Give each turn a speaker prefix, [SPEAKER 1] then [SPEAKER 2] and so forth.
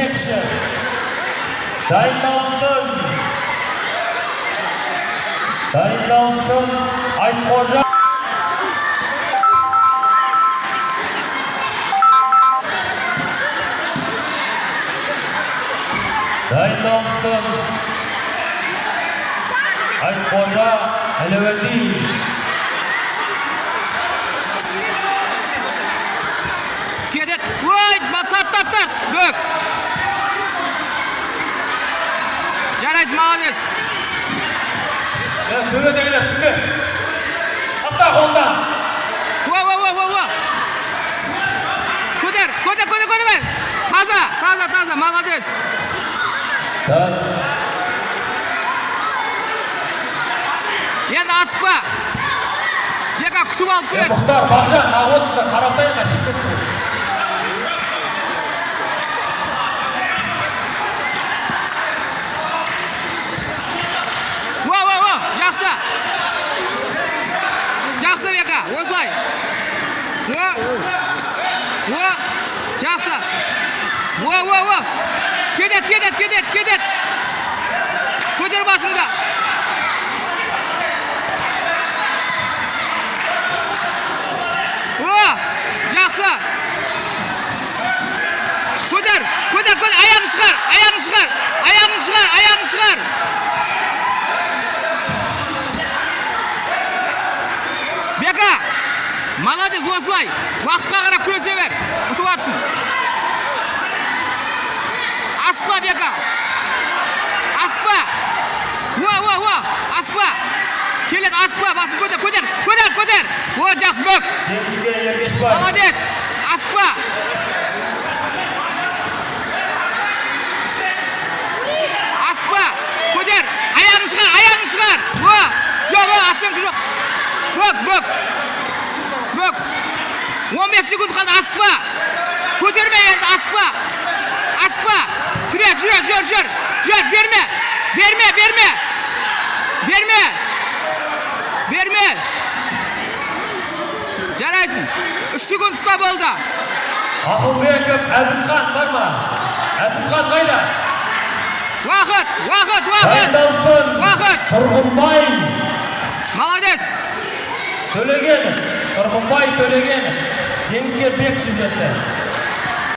[SPEAKER 1] Bekşi. Dayındansın. Айтқожа. Dayındansın. Айтқожа Әлеуәди.
[SPEAKER 2] Kedet. Vay, tart. Bök. Жарайсың, молодец.
[SPEAKER 1] Төбедегілер, түнде. Атта қолдан.
[SPEAKER 2] Во. Көтер. Таза, молодец. Енді асықпа. Бека күтіп алып көреді.
[SPEAKER 1] Мұхтар, Бағжан, нағотында қарасайын, ашып кетті.
[SPEAKER 2] Жақсы Бека, осылай. Жақсы. Кедет. Көтер басыңда. Жақсы. Көтер. Аяғын шығар. Бека, молодец, осылай. Уақытқа қарап көзе бер. Ұтып атсын. Аспа, Бека. Аспа. Аспа. Келет, аспа. Басын көтер. Жақсы бөк. Молодец. Аспа. Көтер. Аяғын шығар. Жоқ, оценка жоқ. Бөк. 15 секунд қалды, асықпа. Көтерме енді, асықпа. Күре, жүр. Берме. Жарайсың. 3 секунд ұста болды.
[SPEAKER 1] Ақылбеков, Әзімхан бар ма? Әзімхан қайда?
[SPEAKER 2] Уақыт.
[SPEAKER 1] Дайындалсын. Тұрғынбай.
[SPEAKER 2] Молодец.
[SPEAKER 1] Төлеген. Тұрғынбай Төлеген. Деңізге Бекші жетті.